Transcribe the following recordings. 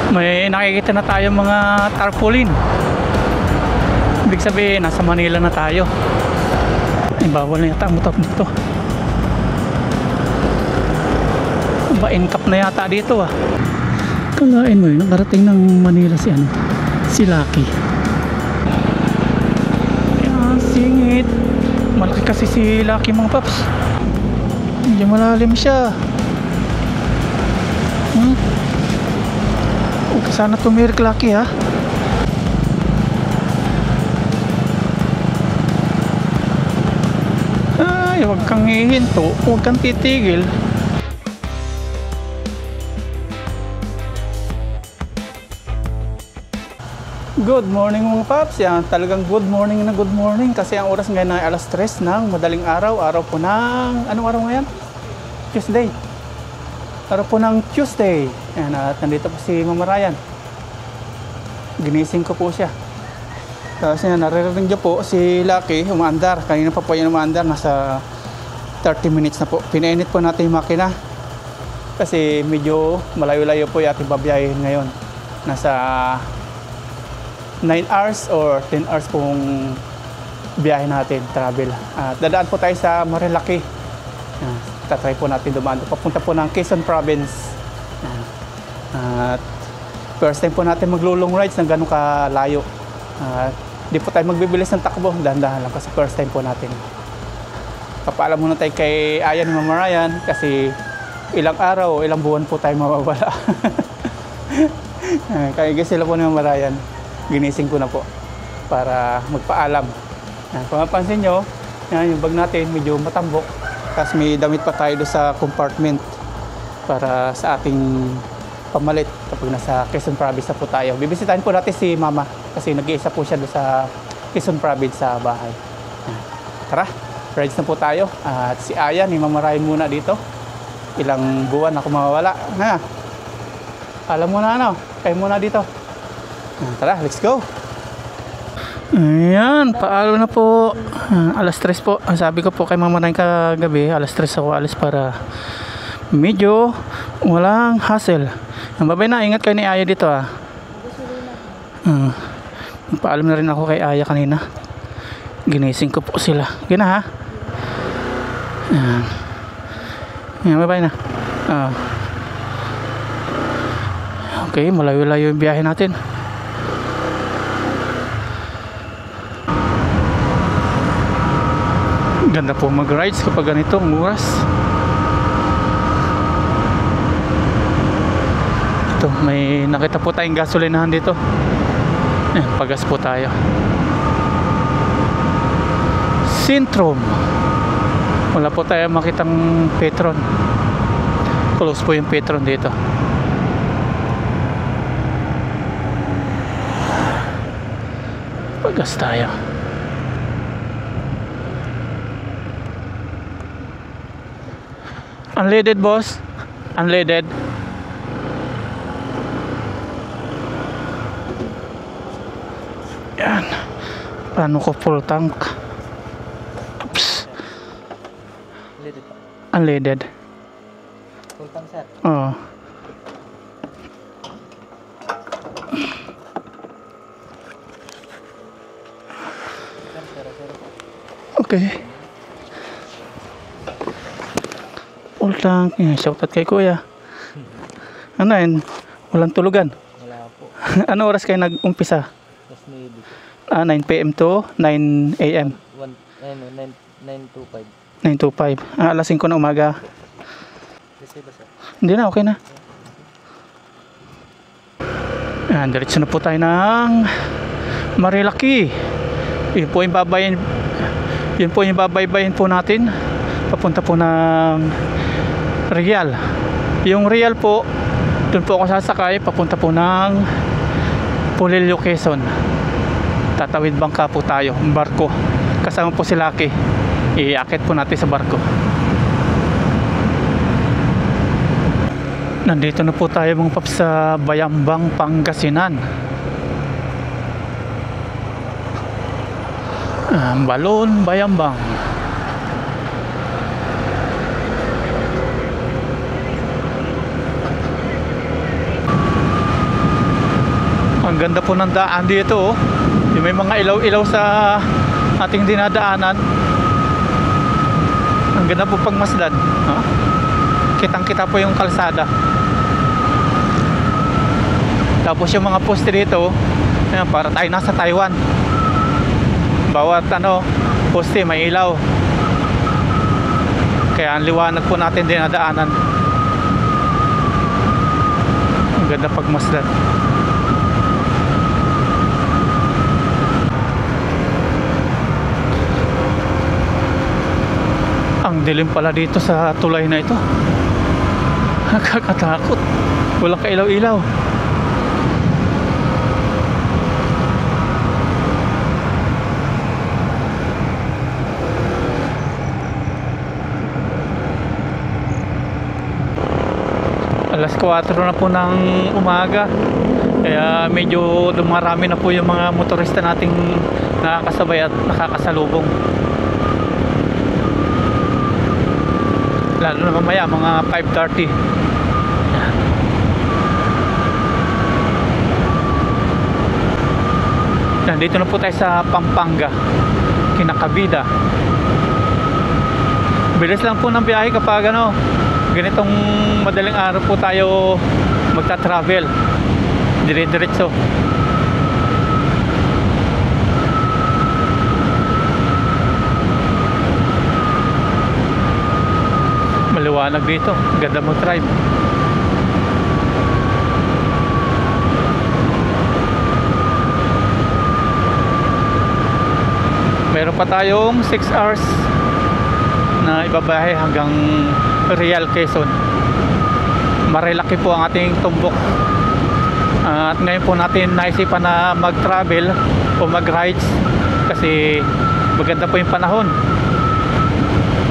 May nakikita na tayo mga tarpaulin. Ibig sabihin, nasa Manila na tayo. Ay, bawal na yata ang motor dito. Ba-incap na yata dito ah. Kalain mo yun, nakarating ng Manila si Lucky. Ayan, singit. Malaki kasi si Lucky mga paps. Medyo malalim siya. Huwag ka sana tumirik, Lucky ha. Ay, huwag kang hihinto, huwag kang titigil. Good morning mga paps. Yan, talagang good morning na good morning kasi ang oras ngayon ay alas 3 ng madaling araw. Araw po ng, anong araw ngayon? Tuesday. Araw po ng Tuesday. Yan, at nandito po si Mama Ryan. Ginising ko po siya. Kasi naririnig niyo po si Lucky umaandar. Kanina pa po yan umaandar. Nasa 30 minutes na po. Pinainit po natin yung makina. Kasi medyo malayo-layo po yung ating babiyahin ngayon. Nasa 9 hours or 10 hours pong biyahe natin, travel. At dadaan po tayo sa Marilaki. Tatry po natin dumaan. Papunta po ng Quezon Province. At first time po natin maglo-long rides ng ganun kalayo. Di po tayo magbibilis ng takbo. Dahan-dahan lang kasi first time po natin. Papaalam muna tayo kay Aya ni Mama Ryan kasi ilang araw, ilang buwan po tayo mawawala. Kaya sila po ni Mama Ryan. Ginising ko na po para magpaalam. Kung mapansin nyo, yung bag natin medyo matambok. Tapos may damit pa tayo doon sa compartment para sa ating pamalit kapag nasa Quezon Province na po tayo. Bibisitahin po natin si Mama kasi nag-iisa po siya doon sa Quezon Province sa bahay. Tara, rides na po tayo. At si Aya ni Mama Ryan muna dito. Ilang buwan ako mawawala. Alam mo na ano, kayo muna dito. Tara, let's go. Ayan, paalam na po. Alas 3 po. Sabi ko po kay Mama Ryan kagabi, alas 3 ako alis para medyo walang hassle. Babay na, ingat kayo ni Aya dito ah. Paalam na rin ako kay Aya kanina. Ginising ko po sila. Gina ha. Ayan, babay na. Okay, malayo-layo yung biyahe natin. Ganda po mag-rides kapag ganito ang oras. Ito, may nakita po tayong gasolinahan dito. Pagas po tayo. Sintrom. Wala po tayo makitang Petron. Close po yung Petron dito. Pagas tayo. Unleaded boss. Unleaded. Yan. Paano ko full tank? Oops. Unleaded pa. Unleaded. Full tank sir. Oo. Okay. Full tank. Shoutout kay kuya. Ano yun? Walang tulugan? Wala po. Ano oras kayo nag-umpisa? 9 PM to 9 AM? 9:25. 9:25. Alas 5 na umaga. Hindi na, okay na. Diretso na po tayo ng Marilaki. Yun po yung babaybayin po natin. Papunta po ng Real. Yung Real po, doon po ako sasakay papunta po ng Polillo, Quezon. Tatawid bangka po tayo, barko. Kasama po si Lucky. Iakit po natin sa barko. Nandito na po tayo mga paps sa Bayambang, Pangasinan. Balon, Bayambang. Ang ganda po ng daan dito, oh. Yung may mga ilaw-ilaw sa ating dinadaanan. Ang ganda po pagmasdan, no? Kitang-kita po yung kalsada. Tapos yung mga poste dito, ayan, para tayo nasa Taiwan. Bawat poste may ilaw. Kaya ang liwanag po natin dinadaanan. Ang ganda pagmasdan. Ang dilim pala dito sa tulay na ito. Nakakatakot. Walang kailaw-ilaw. Alas 4 na po ng umaga. Kaya medyo dumarami na po yung mga motorista nating nakakasabay at nakakasalubong. Lalo na mamaya mga 5:30. Nandito na po tayo sa Pampanga, Kinakabida. Bilis lang po ng biyahe kapag ganitong madaling araw po tayo magta-travel. Dire-diretso. Maliwanag dito, ganda mag-drive. Meron pa tayong 6 hours na ibabahe hanggang Real, Quezon. Marilaki po ang ating tumbok. At ngayon po natin naisipan na mag-travel o mag-rides kasi maganda po yung panahon.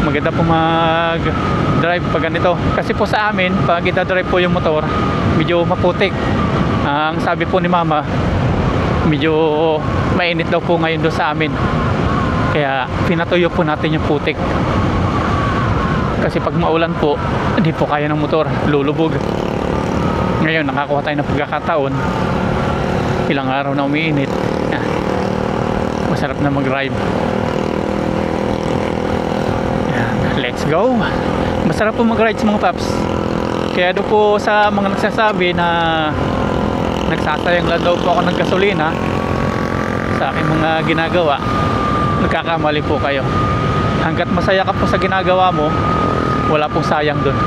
Maganda po mag-drive pag ganito. Kasi po sa amin, pag ita-drive po yung motor, medyo maputik. Ang sabi po ni mama, medyo mainit daw po ngayon doon sa amin. Kaya pinatuyo po natin yung putik. Kasi pag maulan po, hindi po kaya ng motor, lulubog. Ngayon, nakakuha tayo ng pagkakataon. Ilang araw na umiinit. Masarap na mag-drive. Let's go. Masarap po mag-rides mga paps. Kaya doon po sa mga nagsasabi na nagsasayang lang daw po ako ng gasolina sa aking mga ginagawa, nagkakamali po kayo. Hanggat masaya ka po sa ginagawa mo, wala pong sayang doon.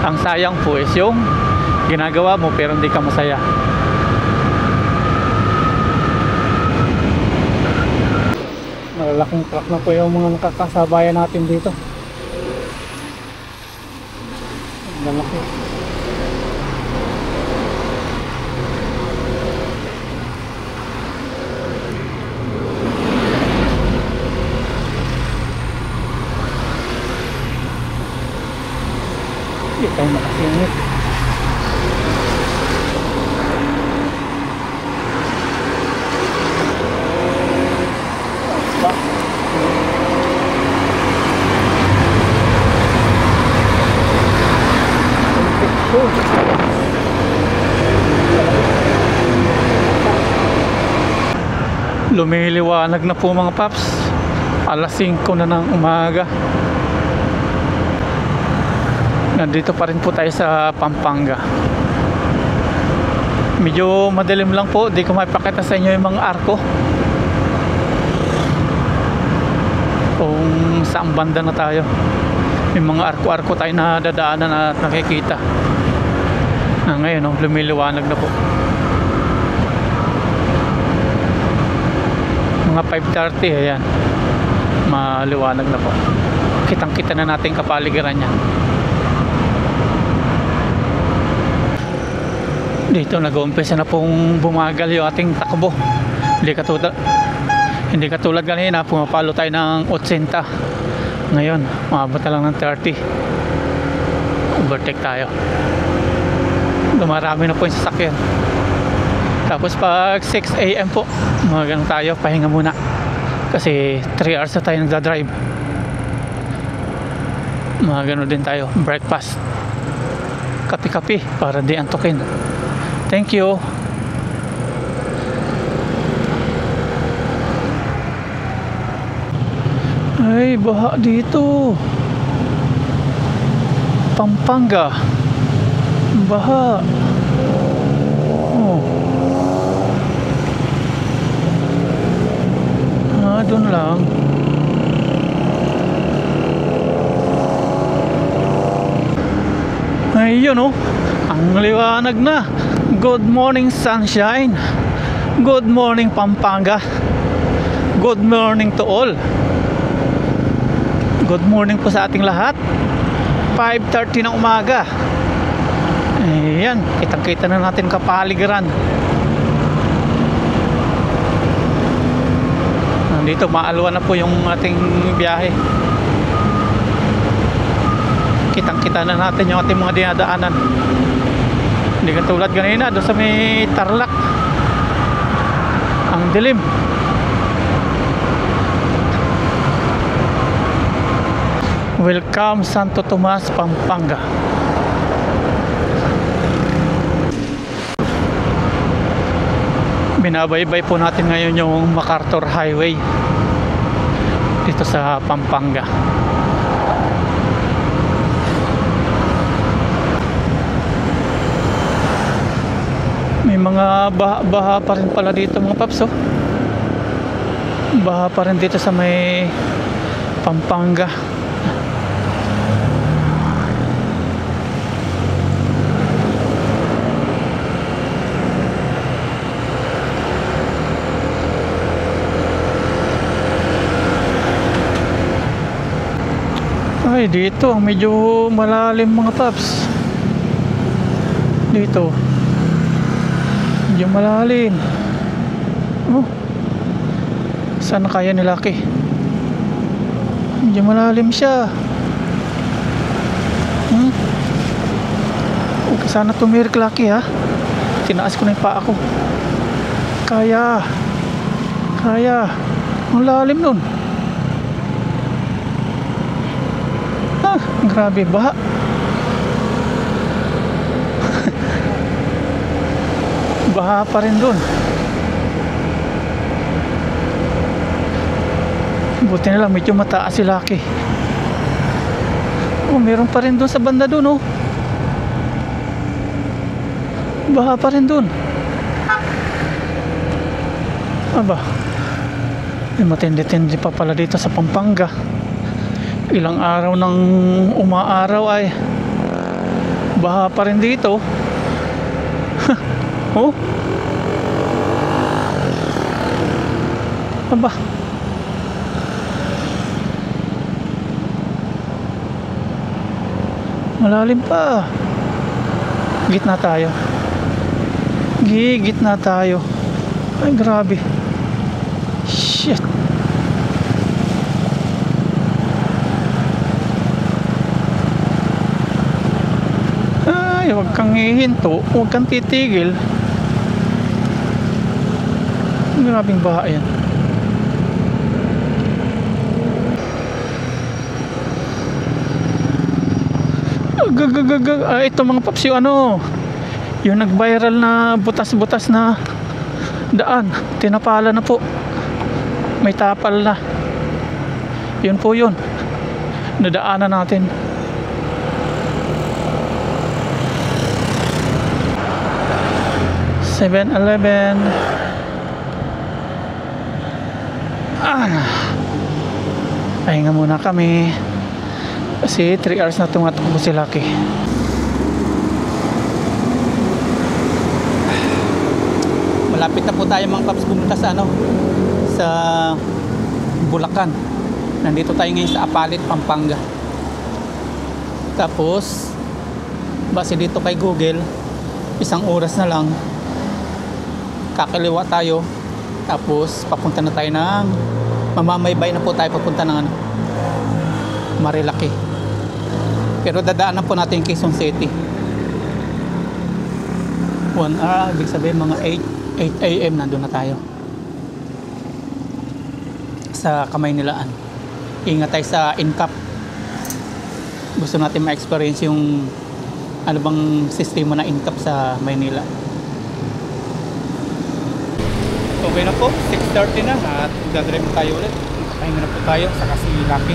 Ang sayang po is yung ginagawa mo pero hindi ka masaya. Malalaking truck na po yung mga nakakasabayan natin dito. Malaki. Hindi tayo makasingit. Lumiliwanag na po mga paps. Alas 5 na ng umaga. Nandito pa rin po tayo sa Pampanga. Medyo madilim lang po. Di ko maipakita sa inyo yung mga arko kung saan banda na tayo. Yung mga arko-arko tayo na dadaanan at nakikita. Ngayon lumiliwanag na po. Mga 5:30, ayan, maliwanag na po. Kitang kita na natin kapaligiran niya. Dito nag-uumpisa na pong bumagal yung ating takbo. Hindi katulad kanina, pumapalo tayo ng 80. Ngayon umabot na lang ng 30. Overtake tayo. Dumarami na po yung sasakyan. Tapos pag 6 AM po, mga ganun tayo, pahinga muna. Kasi 3 hours na tayo nagdadrive. Mga ganun din tayo, breakfast. kape-kape para di antukin. Thank you. Ay, baha dito. Pampanga. Baha. Oh. Doon lang. Ayun oh. Ang liwanag na. Good morning sunshine. Good morning Pampanga. Good morning to all. Good morning po sa ating lahat. 5:30 ng umaga. Ayan, kitang-kita na natin kapaligiran. Nandito, maalwa na po yung ating biyahe. Kitang-kita na natin yung ating mga dinadaanan. Hindi katulad kanina, doon sa may Tarlac. Ang dilim. Welcome Santo Tomas, Pampanga. Binabaybay po natin ngayon yung MacArthur Highway dito sa Pampanga. May mga baha pa rin pala dito mga paps oh. Baha pa rin dito sa may Pampanga. Ay, dito medyo malalim mga paps. Dito medyo malalim. Oh, saan kaya ni Lucky? Medyo malalim siya. Okay, sana tumirik Lucky ha. Tinaas ko na yung paa ko. Kaya ang lalim nun. Grabe, baha. Baha pa rin dun. Buti na lang medyo mataas si Lucky. Oh, meron pa rin dun sa banda dun oh. Baha pa rin dun. Aba, matindi-tindi pa pala dito sa Pampanga. Ilang araw nang umaaraw ay baha pa rin dito. Oh, aba, malalim pa. Gitna tayo. Gitna tayo. Ay, grabe. Shit. Ay, huwag kang hihinto, huwag kang titigil. Grabing baha yan. Ito mga paps, yung ano, yung nag-viral na butas-butas na daan, tinapala na po. May tapal na. Yun po yun, nadaanan natin. (7-Eleven). Pahinga muna kami kasi 3 hours na tumatakbo si Lucky. Malapit na po tayo mga paps pumunta sa sa Bulacan. Nandito tayo ngayon sa Apalit, Pampanga. Tapos base dito kay Google, 1 oras na lang kakaliwa tayo. Tapos papunta na tayo ng mamamaybay na po tayo papunta ng Marilaki. Pero dadaanan po natin Quezon City. 1 hour, ibig sabihin mga 8 AM nandun na tayo sa Kamaynilaan. Ingat tayo sa Incap. Gusto natin ma-experience yung ano bang sistema na income sa Maynila. Okay na po, 6:30 na at magdadrive tayo ulit. Pahinga na po tayo sa kasi Lucky.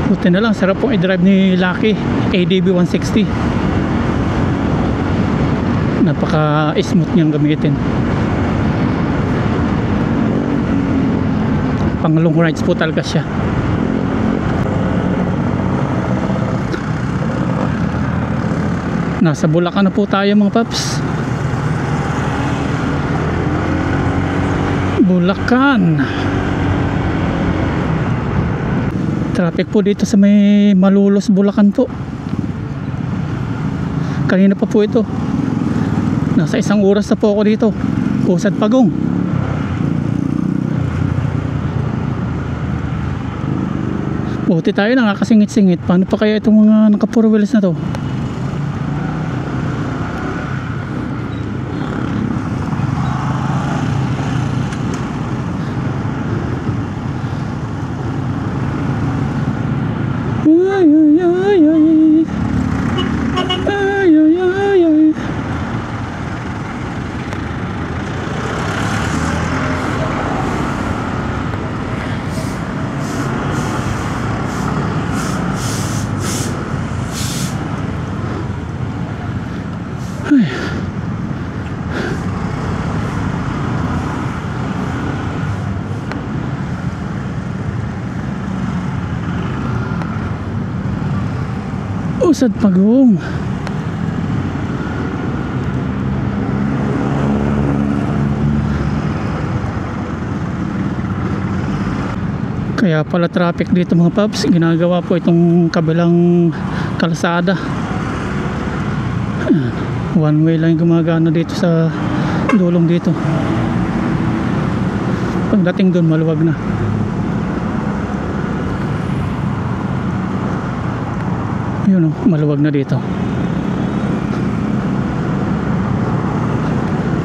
Buti na lang, sarap pong i-drive ni Lucky ADB 160. Napaka smooth niyang gamitin. Pang long rides po talaga siya. Nasa Bulacan na po tayo mga paps. Bulacan. Traffic po dito sa may Malulos, Bulacan po. Kanina pa po ito. Nasa 1 oras na po ako dito. Pusad Pagong. Buti tayo nakakasingit-singit. Paano pa kaya itong mga naka 4 wheels na to? Pusad Pagong. Kaya pala traffic dito mga paps. Ginagawa po itong kabilang kalsada. One way lang gumagana dito sa dulong dito. Pagdating doon maluwag na. Yun o, maluwag na dito.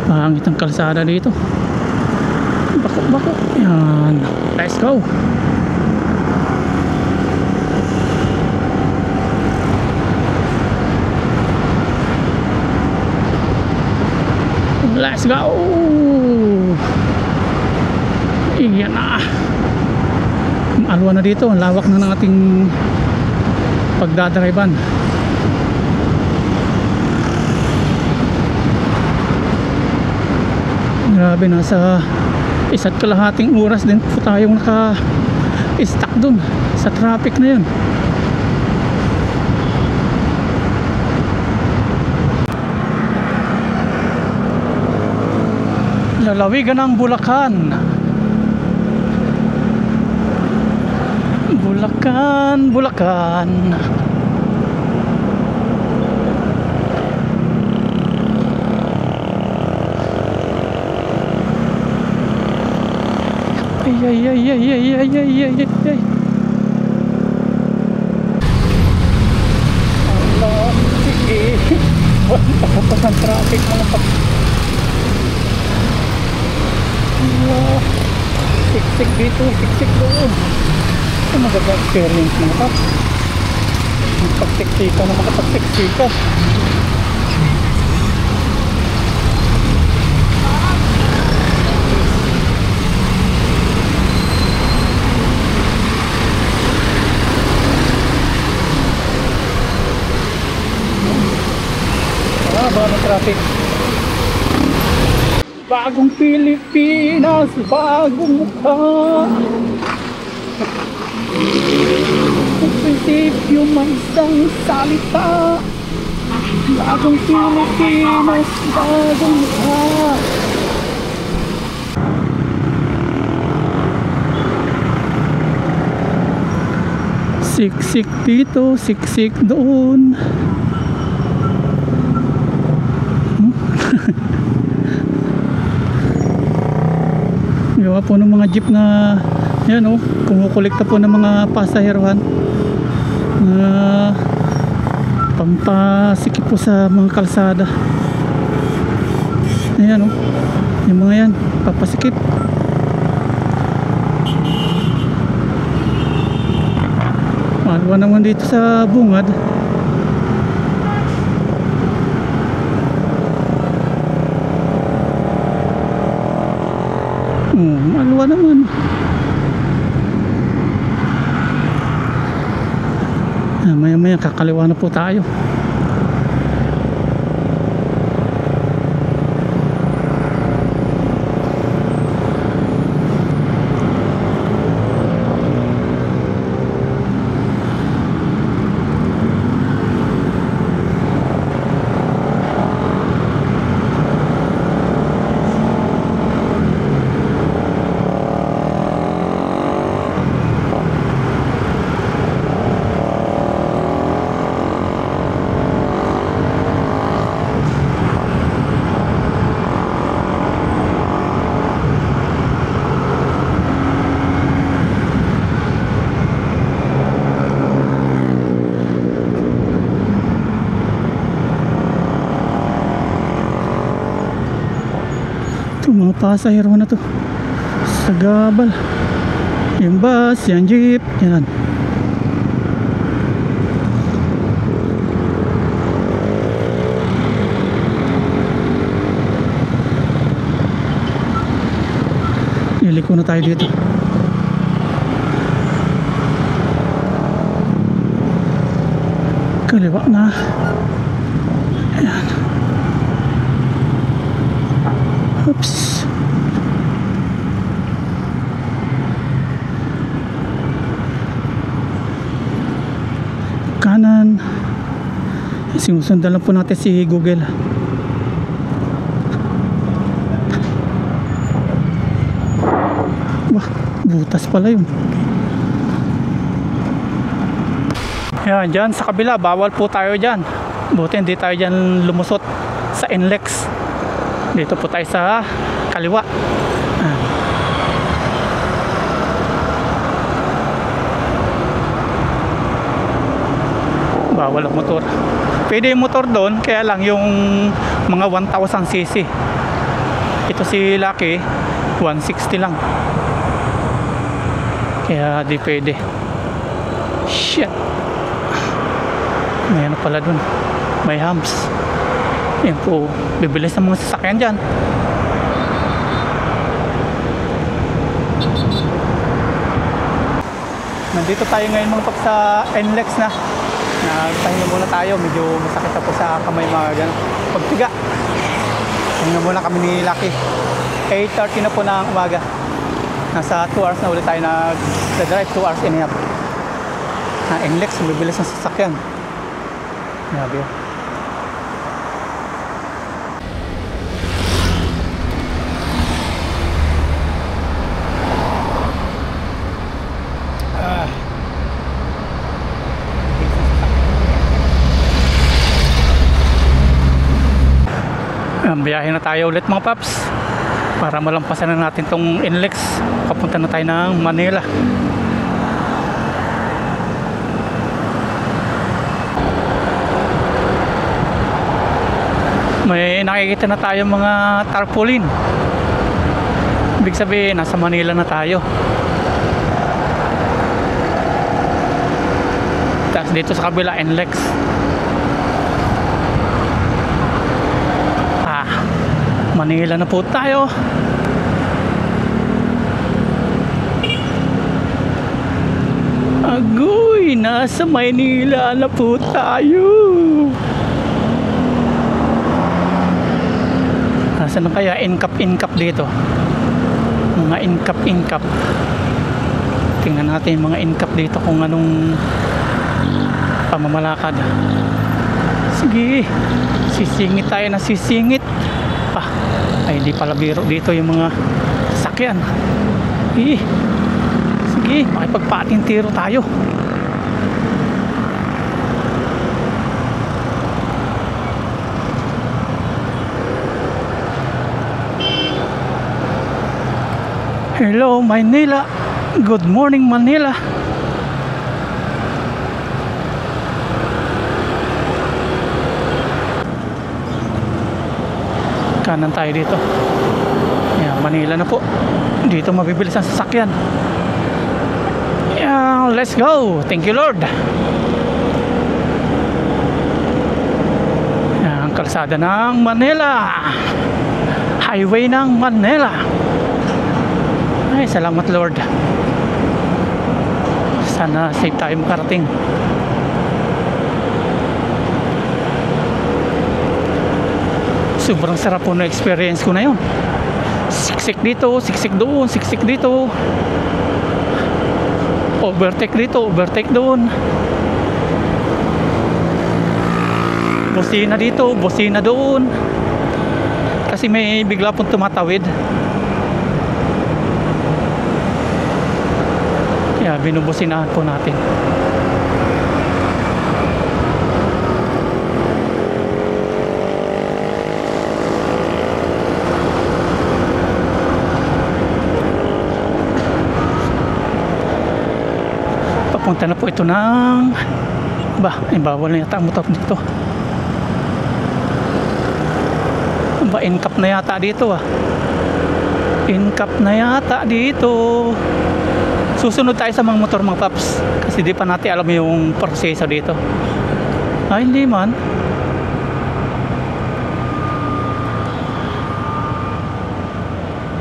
Pangit ang kalsada dito. Bako. Yan. Let's go. Let's go. Iyan na. Maalwa na dito. Ang lawak na ng ating pagdadrivean. Grabe, nasa 1.5 oras din po tayong naka-stuck dun sa traffic na yun. Lalawigan ng Bulacan. Bulacan. Ay. Allah, sige. Tapos ang traffic mga pag... Allah. Siksik dito, siksik doon. Ito mag-experience mga pag. Magpagsiksika na makapagsiksika. Bagong traffic. Bagong Pilipinas, bagong mukha. Ang prinsipyo may isang salita. Bagong Pilipinas, bagong mukha. Siksik dito, siksik doon. Gawa po ng mga jeep na yan o, kumukolekta po ng mga pasaherohan na pampasikip po sa mga kalsada. Ayan o, yung mga yan papasikip. Maluwa naman dito sa bungad. Maluwa naman. Maya maya kakaliwa na po tayo. Mga pasahero na to sa gabal. Yung bus, yung jeep, yan. Liliko na tayo dito. Kaliwa na. Ayan. Oops. Kanan. Sinusundan lang po natin si Google. Wah, butas pala yun. Yan, dyan sa kabila, bawal po tayo dyan. Buti hindi tayo dyan lumusot sa NLEX. Dito po tayo sa kaliwa. Bawal ang motor. Pwede yung motor doon, kaya lang yung mga 1000cc. Ito si Lucky 160 lang, kaya di pwede. Shit, may ano pala dun, may humps. Yan po, bibilis ng mga sasakyan dyan. Nandito tayo ngayon mga pag sa NLEX na. Nagpahinga muna tayo, medyo masakit na po sa kamay mga ganun. Pagtiga, pahinga muna kami ni Lucky. 8:30 na po ng umaga. Nasa 2 hours na ulit tayo nag-drive, 2 hours and a half. NLEX, bibilis ng sasakyan. Grabe yun. Biyahe na tayo ulit mga paps para malampasan na natin tong NLEX. Papunta na tayo ng Manila. May nakikita na tayo mga tarpaulin. Ibig sabihin nasa Manila na tayo. Tapos dito sa kabila NLEX. Manila na po tayo. Agoy, nasa Manila na po tayo. Nasaan na kaya incap dito? Mga incap. Tingnan natin yung mga incap dito kung anong pamamalakad. Sige, sisingit tayo na sisingit. Ay di pala biro dito yung mga sasakyan. Sige, makipagpatintiro tayo. Hello Manila. Good morning Manila. Kanan tayo dito. Yan, Manila na po. Dito mabibilis ang sasakyan. Yan, let's go. Thank you, Lord. Ang kalsada ng Manila, highway ng Manila. Ay, salamat Lord. Sana safe tayo makarating. Sobrang sarap po na experience ko na yun. Siksik dito, siksik doon, siksik dito, overtake dito, overtake doon, busina dito, busina doon, kasi may bigla pong tumatawid, kaya binubusinahan po natin. Papunta na po ito ng bawal na yata ang motor dito. Incap na yata dito Incap na yata dito. Susunod tayo sa mga motor mga paps, kasi di pa natin alam yung proseso dito. Ay, hindi man.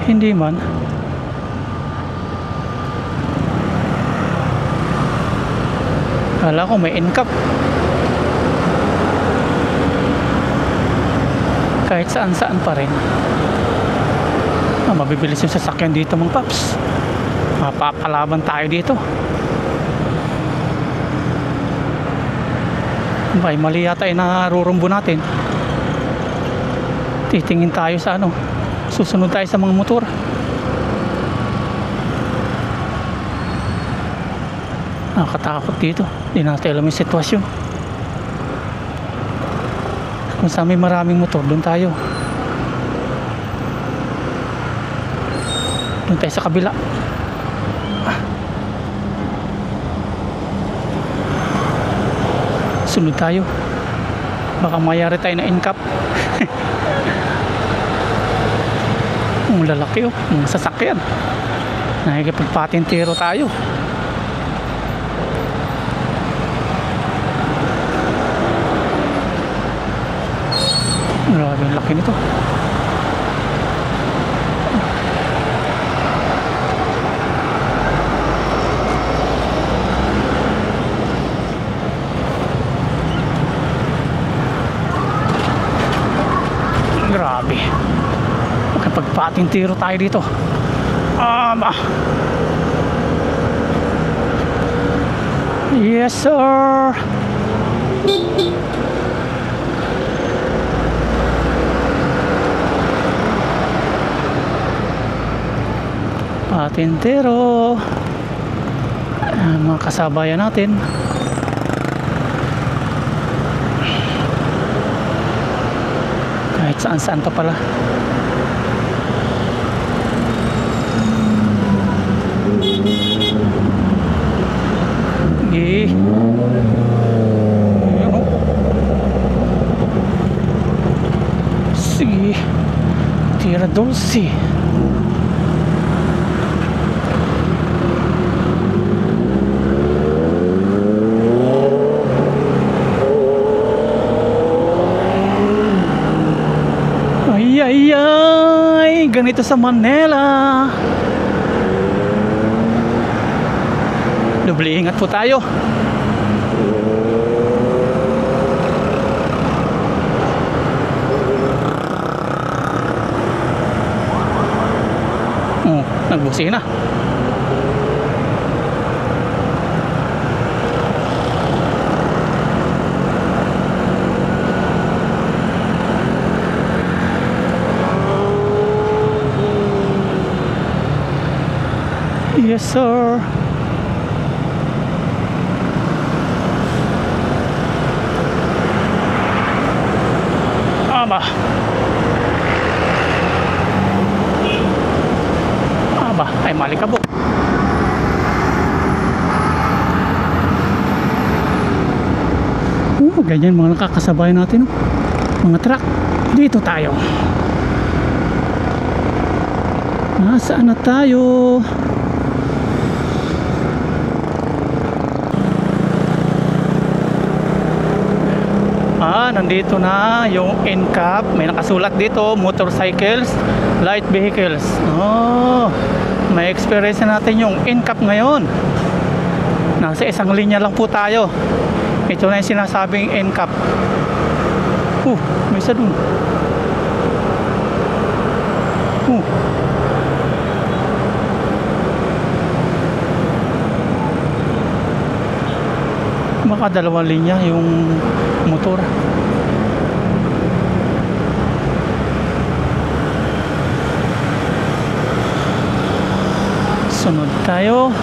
Hindi man. Kala ko may incap. Kahit saan-saan pa rin. Mabibilis yung sasakyan dito mga paps. Mapapalaban tayo dito. Ay, mali yata yung narurumbo natin. Titingin tayo sa susunod tayo sa mga motor. Nakakatakot dito. Hindi natin alam yung sitwasyon. Kung saan may maraming motor, doon tayo. Doon tayo sa kabila. Sunod tayo. Baka mayari tayo na incap. Ang lalaki ang sasakyan. Nakikipagpatintero tayo. Grabe ang laki nito. Grabe. Makipagpatintero tayo dito. Yes sir. Patintero. Mga kasabayan natin. Kahit saan-saan pa pala. Sige. Tira dulce. Ay, ganito sa Manila. Doble ingat po tayo. Nagbusina. Yes sir. Aba. Ay malikabok. Ganyan mga nakakasabay natin, mga truck. Dito tayo. Nasaan na tayo? nandito na yung NCAP. May nakasulat dito, motorcycles, light vehicles. Oh, may experience na natin yung NCAP ngayon. Nasa isang linya lang po tayo. Ito na yung sinasabing NCAP. May isa dun. Baka dalawang linya yung motor. Sunod tayo.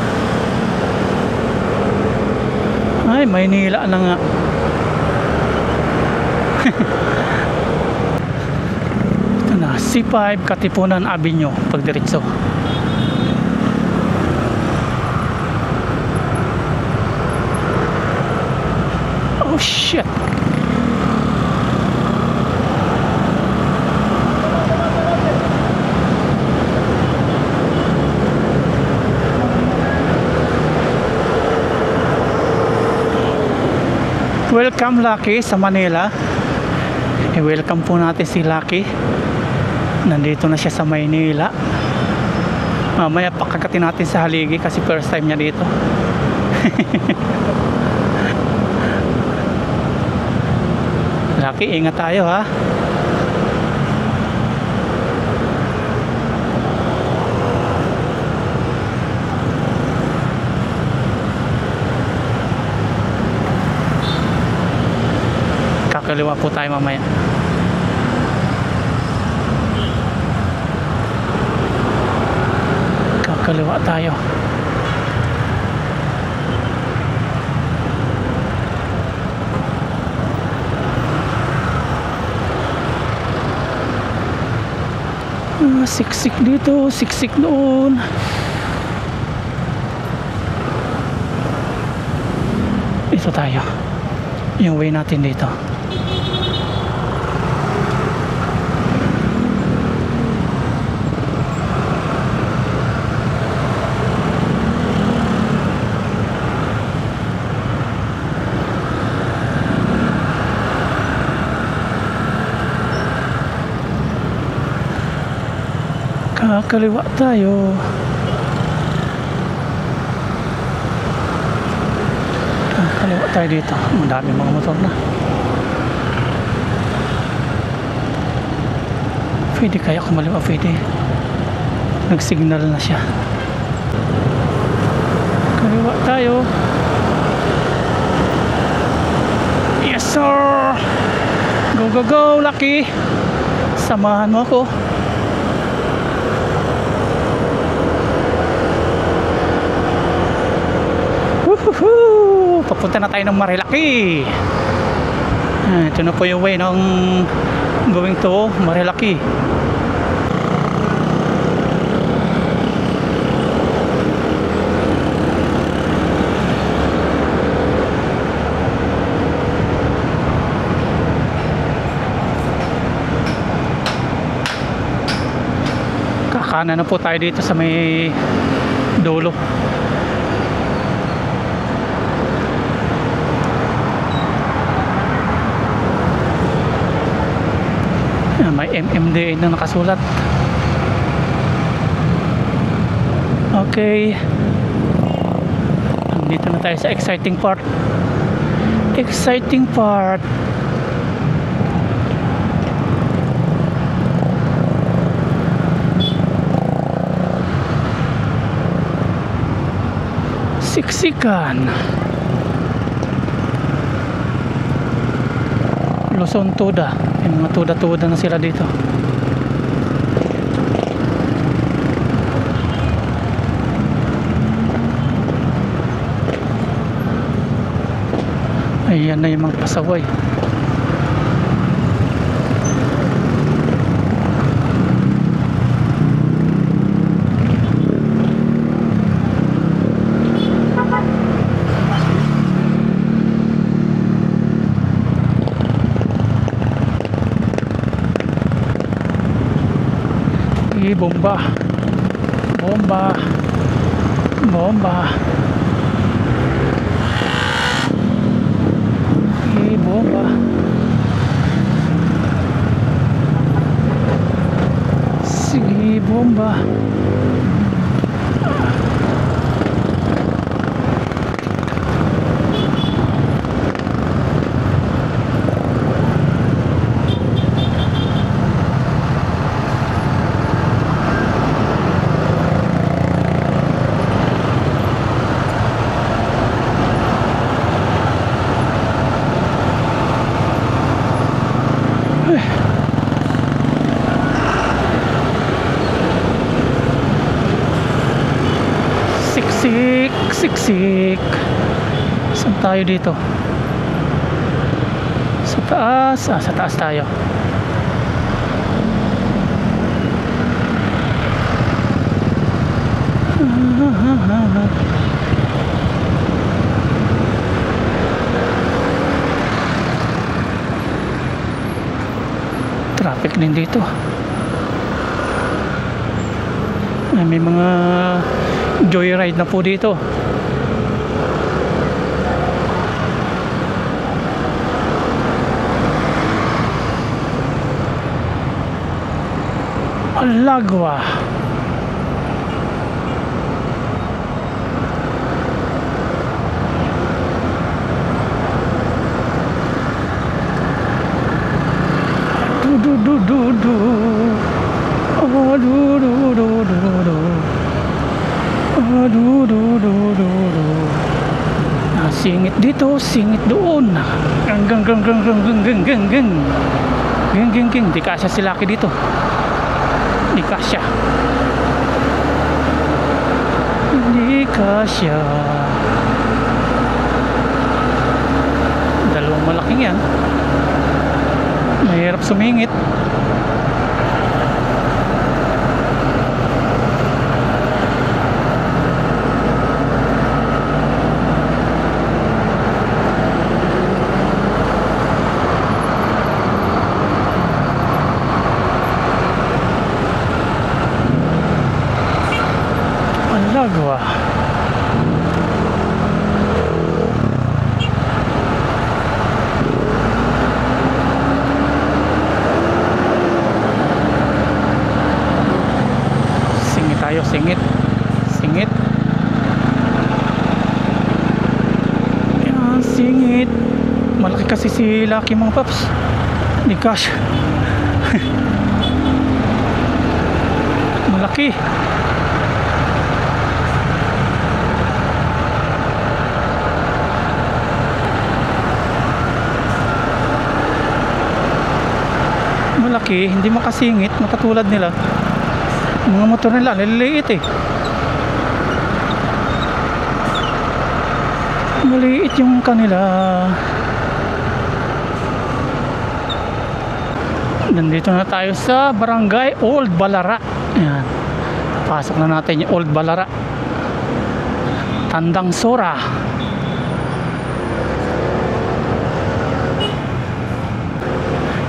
Ay, Maynila na nga. Ito na, C5 Katipunan Avenue pagdiretso. Oh shit. Welcome Lucky sa Manila. I-welcome po natin si Lucky. Nandito na siya sa Maynila. Mamaya pakakatin natin sa haligi kasi first time niya dito. Lucky, ingat tayo ha. Kakaliwa po tayo mamaya. Kakaliwa tayo. Siksik dito, siksik doon. Ito tayo. Yung way natin dito. Kakaliwa tayo. Kakaliwa tayo dito. Madami mga motor na. Pwede kaya kumaliwa? Pwede. Nag-signal na siya. Kaliwa tayo. Yes sir. Go go go Lucky. Samahan mo ako. Papunta na tayo ng Marilaki. Ito na po yung way ng going to Marilaki. Kakanan na po tayo dito sa may dulo. May MMDA na nakasulat. Okay. Dito na tayo sa exciting part. Exciting part. Siksikan. Luzon Tuda. Yung mga tuda-tuda na sila dito. Ayan na yung mga pasaway. Bomba, bomba, bomba, bomba. bomba. Siksik. Saan tayo dito? Sa taas. Sa taas tayo. Traffic din dito. May mga joyride na po dito. Alagwa. Du. Oh, du. Singit dito, singit doon. Gang. Di kasya si Lucky dito. Di kasya. Dalawang malaking yan. Mahirap sumingit. Alagwa. Singit. Yan, singit. Malaki kasi si Lucky mga paps. Di cash. Malaki. Malaki, hindi makasingit, makatulad nila. Mga motor nila, liliit eh. Maliit yung kanila. Nandito na tayo sa Barangay Old Balara. Ayan. Pasok na natin yung Old Balara. Tandang Sora.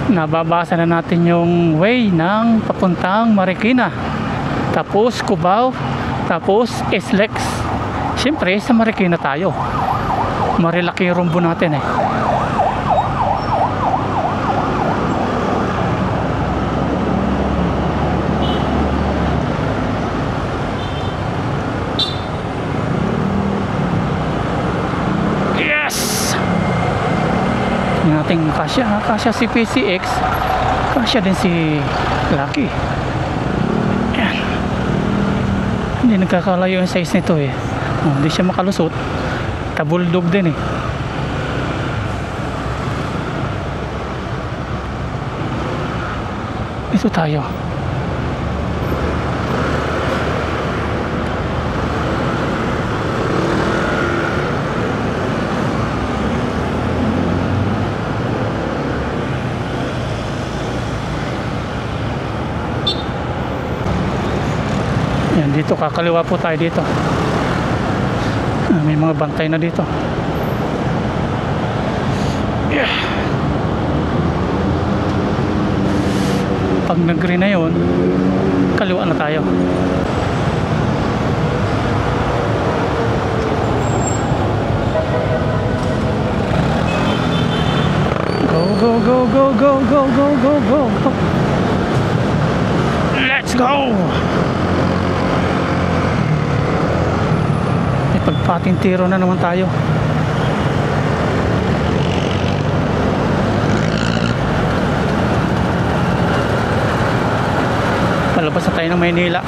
Nababasa na natin yung way ng papuntang Marikina, tapos Cubao, tapos SLEX. Siyempre sa Marikina tayo. Marilaki yung rumbo natin eh. Nating kasya si PCX, kasya din si Lucky. Yan. Hindi nagkakalayo yung size nito eh. Hindi siya makalusot. Tabuldog din eh. Ito tayo. Yan, dito kakaliwa po tayo dito. May mga bantay na dito. Yeah. Pag nag-green na yun, kaliwa na tayo. Go. Let's go! May pagpatintiro na naman tayo. Palabas na tayo ng Maynila.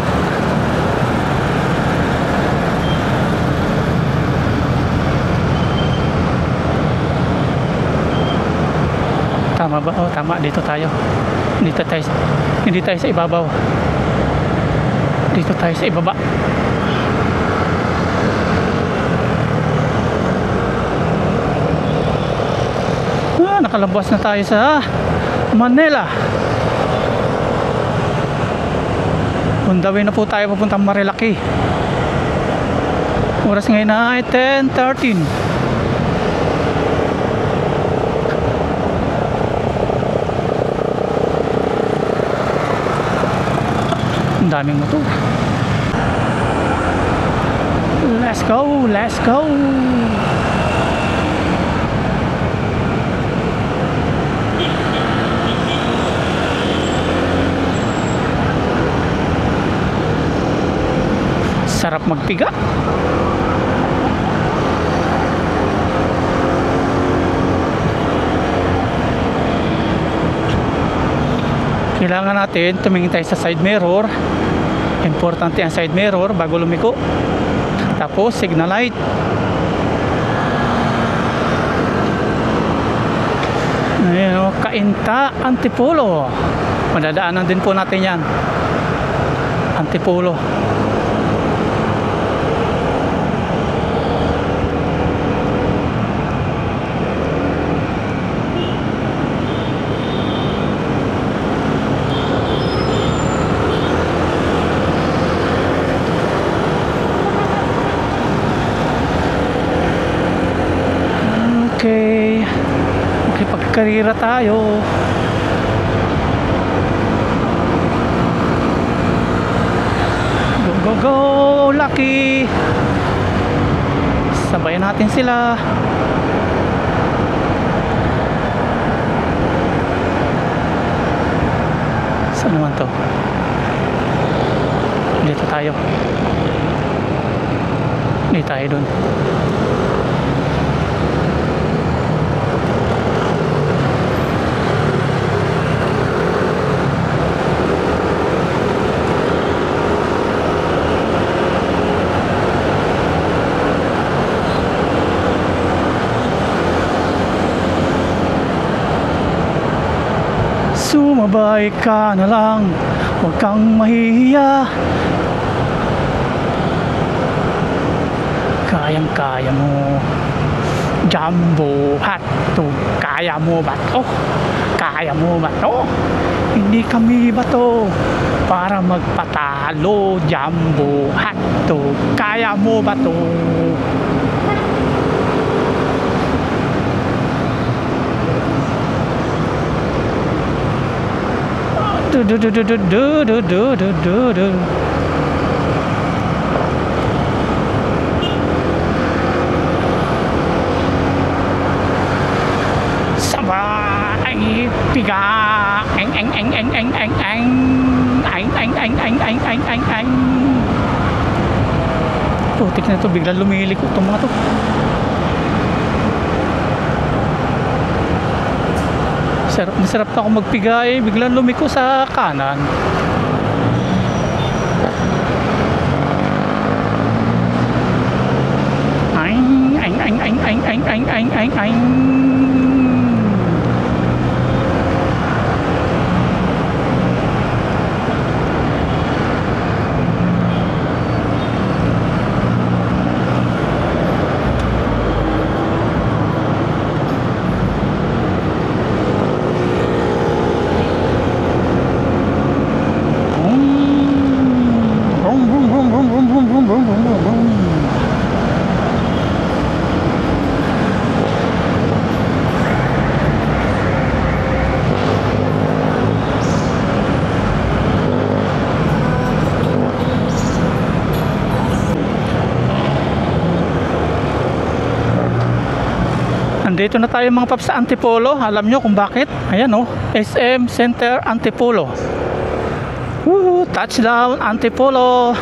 Tama ba? Oh, tama. Dito tayo. Hindi tayo sa ibabaw. Dito tayo sa ibaba. Nakalabas na tayo sa Manila. On the way na po tayo papuntang Marilaki. Oras ngayon ay 10:13. Ang daming motor. Let's go, let's go. Sarap magpiga. Kailangan natin tumingin tayo sa side mirror. Importante ang side mirror bago lumiko. Tapos signal light. Ayan, Cainta Antipolo. Madadaanan din po natin yan. Antipolo. Okay, pagkarira tayo. Go, go, go, Lucky. Sabayan natin sila. Saan naman to? Dito tayo. Dito tayo dun. Sumabay ka na lang, huwag kang mahihiya. Kayang-kaya mo. Jumbo hotdog, kaya mo ba to? Kaya mo ba to? Hindi kami ba to para magpatalo? Jumbo hotdog, kaya mo ba to? Sabay piga eng eng eng eng eng eng eng eng eng eng eng eng eng eng eng. Putik na to, biglang lumiliko itong mga to. Masarap na ako magpigay, biglang lumiko sa kanan. Aing aing aing aing aing aing aing aing aing aing. Nandito na tayo mga paps sa Antipolo. Alam nyo kung bakit? Ayan o, SM Center Antipolo. Touchdown, Antipolo.